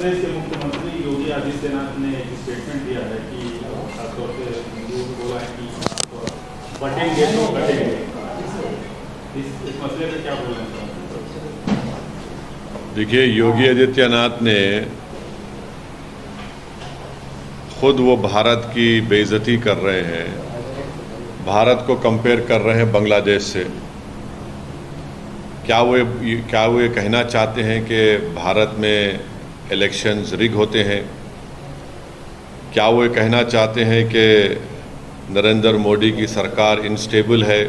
प्रदेश के मुख्यमंत्री योगी आदित्यनाथ ने एक स्टेटमेंट दिया है कि खासतौर से हिंदुओं को बोला है कि आप बटेंगे तो कटेंगे। इस मसले पर क्या बोलना चाहते हैं? देखिए, योगी आदित्यनाथ ने खुद वो भारत की बेइज्जती कर रहे हैं, भारत को कंपेयर कर रहे हैं बांग्लादेश से। क्या वो ये कहना चाहते हैं कि भारत में इलेक्शंस रिग होते हैं? क्या वो ये कहना चाहते हैं कि नरेंद्र मोदी की सरकार इनस्टेबल है?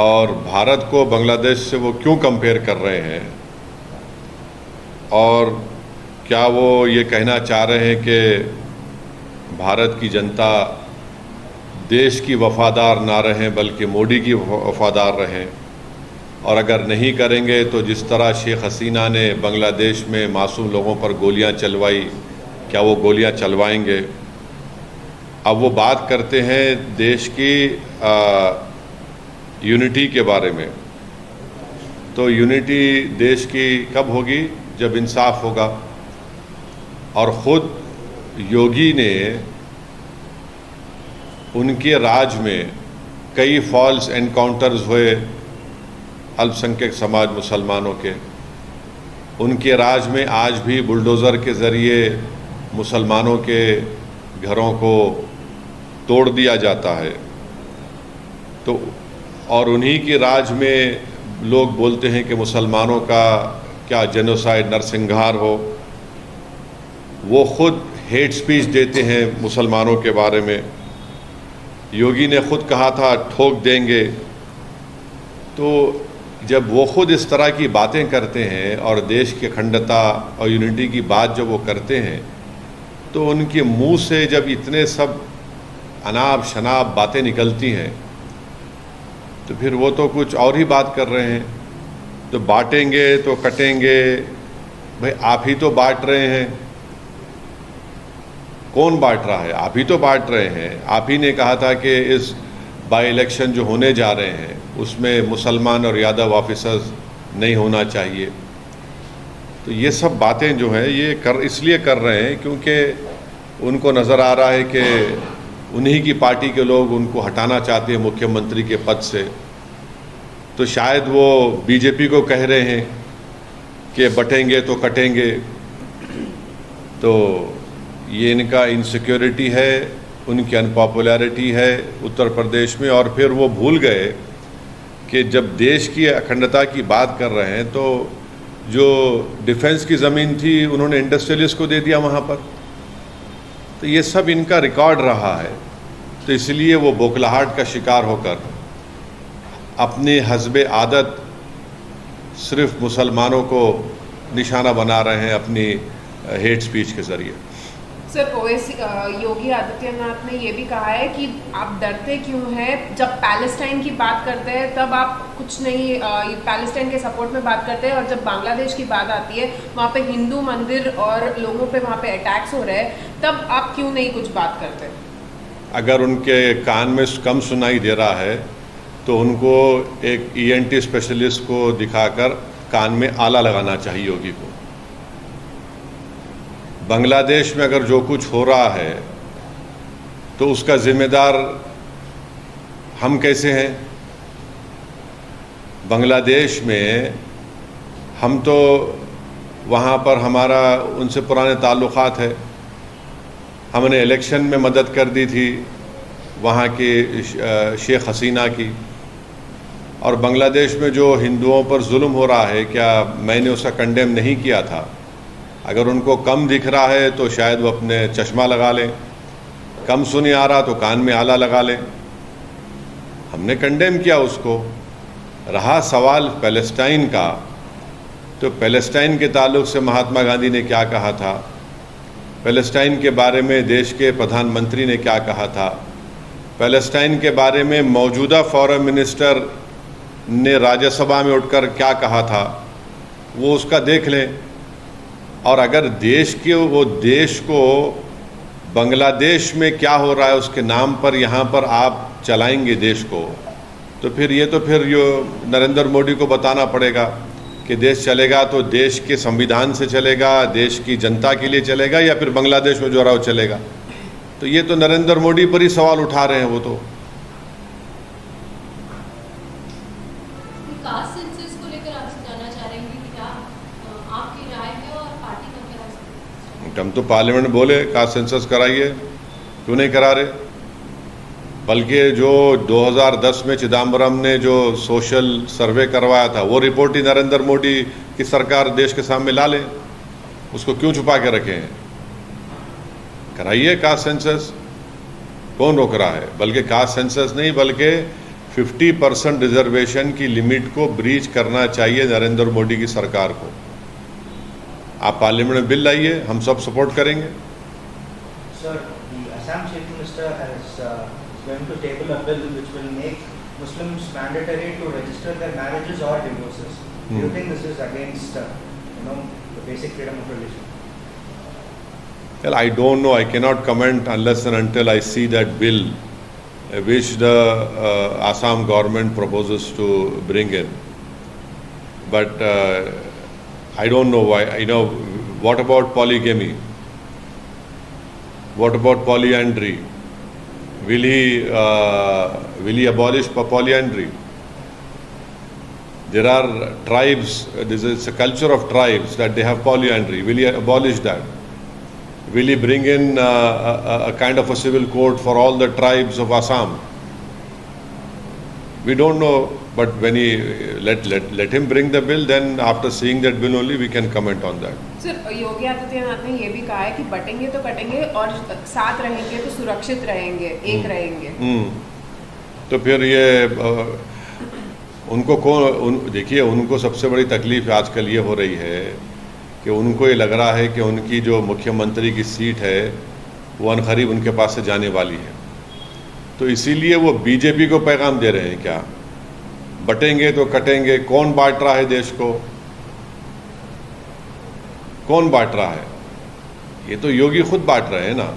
और भारत को बांग्लादेश से वो क्यों कंपेयर कर रहे हैं? और क्या वो ये कहना चाह रहे हैं कि भारत की जनता देश की वफादार ना रहें बल्कि मोदी की वफादार रहें? और अगर नहीं करेंगे तो जिस तरह शेख हसीना ने बांग्लादेश में मासूम लोगों पर गोलियां चलवाई, क्या वो गोलियां चलवाएंगे? अब वो बात करते हैं देश की यूनिटी के बारे में। तो यूनिटी देश की कब होगी? जब इंसाफ होगा। और ख़ुद योगी ने उनके राज में कई फॉल्स एनकाउंटर्स हुए अल्पसंख्यक समाज मुसलमानों के। उनके राज में आज भी बुलडोज़र के ज़रिए मुसलमानों के घरों को तोड़ दिया जाता है। तो और उन्हीं के राज में लोग बोलते हैं कि मुसलमानों का क्या जेनोसाइड नरसंहार हो। वो खुद हेट स्पीच देते हैं मुसलमानों के बारे में। योगी ने खुद कहा था ठोक देंगे। तो जब वो खुद इस तरह की बातें करते हैं और देश की अखंडता और यूनिटी की बात जब वो करते हैं, तो उनके मुंह से जब इतने सब अनाप शनाप बातें निकलती हैं तो फिर वो तो कुछ और ही बात कर रहे हैं। तो बांटेंगे तो कटेंगे, भाई आप ही तो बांट रहे हैं। कौन बांट रहा है? आप ही तो बांट रहे हैं। आप ही ने कहा था कि इस बाई इलेक्शन जो होने जा रहे हैं उसमें मुसलमान और यादव ऑफिसर्स नहीं होना चाहिए। तो ये सब बातें जो हैं ये इसलिए कर रहे हैं क्योंकि उनको नज़र आ रहा है कि उन्हीं की पार्टी के लोग उनको हटाना चाहते हैं मुख्यमंत्री के पद से। तो शायद वो बीजेपी को कह रहे हैं कि बटेंगे तो कटेंगे। तो ये इनका इनसिक्योरिटी है, उनकी अनपॉपुलैरिटी है उत्तर प्रदेश में। और फिर वो भूल गए कि जब देश की अखंडता की बात कर रहे हैं तो जो डिफेंस की ज़मीन थी उन्होंने इंडस्ट्रियलिस्ट को दे दिया वहाँ पर। तो ये सब इनका रिकॉर्ड रहा है। तो इसलिए वो बौखलाहट का शिकार होकर अपनी हस्बे आदत सिर्फ मुसलमानों को निशाना बना रहे हैं अपनी हेट स्पीच के ज़रिए। सर, ओवैसी योगी आदित्यनाथ ने ये भी कहा है कि आप डरते क्यों हैं? जब पैलेस्टाइन की बात करते हैं तब आप कुछ नहीं, पैलेस्टाइन के सपोर्ट में बात करते हैं, और जब बांग्लादेश की बात आती है वहाँ पे हिंदू मंदिर और लोगों पे वहाँ पे अटैक्स हो रहे हैं, तब आप क्यों नहीं कुछ बात करते? अगर उनके कान में कम सुनाई दे रहा है तो उनको एक ENT स्पेशलिस्ट को दिखाकर कान में आला लगाना चाहिए योगी को। बांग्लादेश में अगर जो कुछ हो रहा है तो उसका जिम्मेदार हम कैसे हैं? बांग्लादेश में हम तो वहाँ पर हमारा उनसे पुराने ताल्लुक़ात है। हमने इलेक्शन में मदद कर दी थी वहाँ की शेख हसीना की। और बांग्लादेश में जो हिंदुओं पर जुल्म हो रहा है, क्या मैंने उसका कंडेम नहीं किया था? अगर उनको कम दिख रहा है तो शायद वो अपने चश्मा लगा लें, कम सुने आ रहा तो कान में आला लगा लें। हमने कंडेम किया उसको। रहा सवाल पैलेस्टाइन का, तो पैलेस्टाइन के ताल्लुक़ से महात्मा गांधी ने क्या कहा था, पैलेस्टाइन के बारे में देश के प्रधानमंत्री ने क्या कहा था, पैलेस्टाइन के बारे में मौजूदा फॉरेन मिनिस्टर ने राज्यसभा में उठकर क्या कहा था, वो उसका देख लें। और अगर देश को बांग्लादेश में क्या हो रहा है उसके नाम पर यहाँ पर आप चलाएंगे देश को, तो फिर ये नरेंद्र मोदी को बताना पड़ेगा कि देश चलेगा तो देश के संविधान से चलेगा, देश की जनता के लिए चलेगा, या फिर बांग्लादेश में जो रहा वो चलेगा। तो ये तो नरेंद्र मोदी पर ही सवाल उठा रहे हैं वो तो। कास्ट सेंसस को लेकर आपसे जानना चाह रहे हैं कि क्या आपकी राय है और पार्टी का क्या राय है? हम तो पार्लियामेंट बोले कास्ट सेंसस कराइए, क्यों नहीं करा रहे? बल्कि जो 2010 में चिदम्बरम ने जो सोशल सर्वे करवाया था वो रिपोर्ट ही नरेंद्र मोदी की सरकार देश के सामने ला ले, उसको क्यों छुपा के रखे हैं? कराइए कास्ट सेंसस, कौन रोक रहा है? बल्कि कास्ट सेंसस नहीं, बल्कि 50% रिजर्वेशन की लिमिट को ब्रीच करना चाहिए नरेंद्र मोदी की सरकार को। आप पार्लियामेंट में बिल लाइए, हम सब सपोर्ट करेंगे। Sir, the Assam Chief Minister is going to table a bill which will make Muslims mandatory to register their marriages or divorces. Do you think this is against, the basic freedom of religion? Well, I don't know. I cannot comment unless and until I see that bill which the Assam government proposes to bring in. But I don't know why. What about polygamy? What about polyandry? Will he abolish polyandry? There are tribes. It's a culture of tribes that they have polyandry. Will he abolish that? Will he bring in a kind of a civil code for all the tribes of Assam? We don't know, but when he let him bring the bill, then after seeing that bill only we can comment on that. Sir, Yogi Adityanath ने ये भी कहा है कि बटेंगे तो कटेंगे और साथ रहेंगे तो सुरक्षित रहेंगे, एक रहेंगे। तो फिर ये उनको देखिए, उनको सबसे बड़ी तकलीफ आजकल ये हो रही है कि उनको ये लग रहा है कि उनकी जो मुख्यमंत्री की सीट है वो अनकरीब उनके पास से जाने वाली है। तो इसीलिए वो बीजेपी को पैगाम दे रहे हैं, क्या बटेंगे तो कटेंगे। कौन बांट रहा है देश को? कौन बांट रहा है? ये तो योगी खुद बांट रहे हैं ना।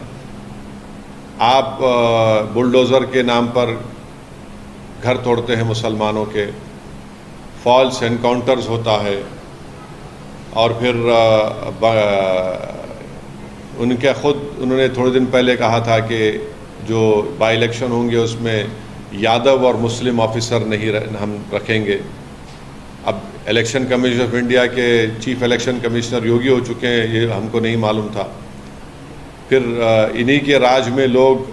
आप बुलडोज़र के नाम पर घर तोड़ते हैं मुसलमानों के, फॉल्स एनकाउंटर्स होता है, और फिर उन्होंने थोड़े दिन पहले कहा था कि जो बाई इलेक्शन होंगे उसमें यादव और मुस्लिम ऑफिसर नहीं हम रखेंगे। अब इलेक्शन कमीशन ऑफ इंडिया के चीफ इलेक्शन कमिश्नर योगी हो चुके हैं, ये हमको नहीं मालूम था। फिर इन्हीं के राज में लोग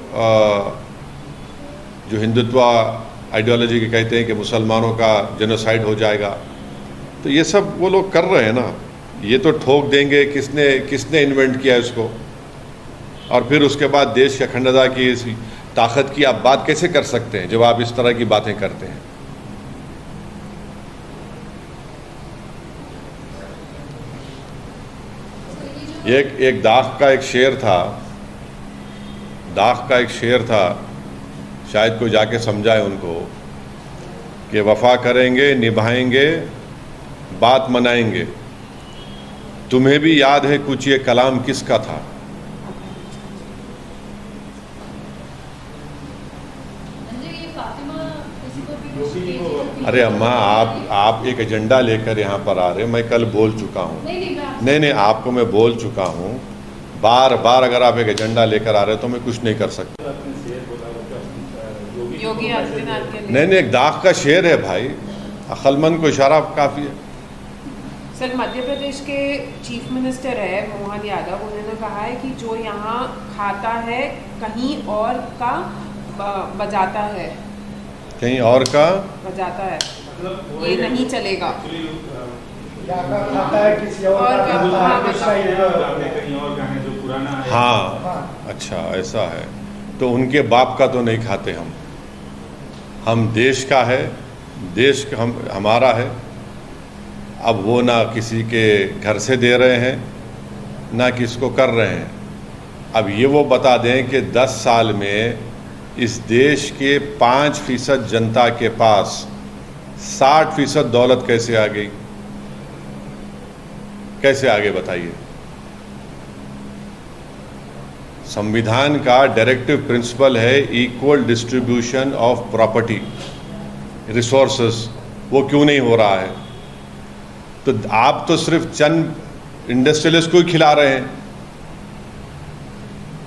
जो हिंदुत्व आइडियोलॉजी के कहते हैं कि मुसलमानों का जेनोसाइड हो जाएगा। तो ये सब वो लोग कर रहे हैं ना। ये तो ठोक देंगे किसने इन्वेंट किया इसको, और फिर उसके बाद देश की अखंडता की इस ताकत की आप बात कैसे कर सकते हैं जब आप इस तरह की बातें करते हैं? एक दाख का एक शेर था, शायद कोई जाके समझाए उनको कि वफा करेंगे, निभाएंगे, बात मनाएंगे। तुम्हें भी याद है कुछ ये कलाम किसका था? अरे अम्मा, आप एक एजेंडा लेकर यहाँ पर आ रहे हैं। मैं कल बोल चुका हूँ। नहीं, आपको मैं बोल चुका हूँ। बार बार अगर आप एक एजेंडा लेकर आ रहे हो तो मैं कुछ नहीं कर सकता। योगी आदित्यनाथ के नहीं, एक दाग का शेर है भाई, अक्लमंद को इशारा काफ़ी है। सर, मध्य प्रदेश के चीफ मिनिस्टर है मोहन यादव, उन्होंने कहा है कि जो यहाँ खाता है कहीं और का बजाता है, कहीं और का बजाता है, ये नहीं चलेगा। हाँ, अच्छा ऐसा है। तो उनके बाप का तो नहीं खाते हम देश का है, देश हमारा है। अब वो ना किसी के घर से दे रहे हैं ना किसको कर रहे हैं। अब ये वो बता दें कि 10 साल में इस देश के 5% जनता के पास 60% दौलत कैसे आ गई? कैसे आगे बताइए? संविधान का डायरेक्टिव प्रिंसिपल है equal distribution of property resources, वो क्यों नहीं हो रहा है? तो आप तो सिर्फ चंद इंडस्ट्रियलिस्ट को ही खिला रहे हैं।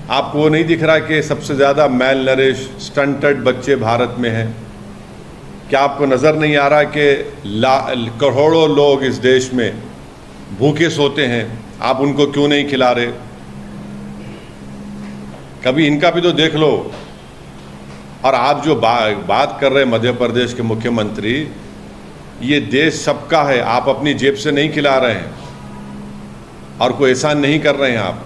आपको वो नहीं दिख रहा कि सबसे ज़्यादा मेल नरिश स्टंटेड बच्चे भारत में हैं? क्या आपको नज़र नहीं आ रहा कि करोड़ों लोग इस देश में भूखे सोते हैं, आप उनको क्यों नहीं खिला रहे? कभी इनका भी तो देख लो। और आप जो बात कर रहे हैं मध्य प्रदेश के मुख्यमंत्री, ये देश सबका है, आप अपनी जेब से नहीं खिला रहे हैं और कोई एहसान नहीं कर रहे हैं आप।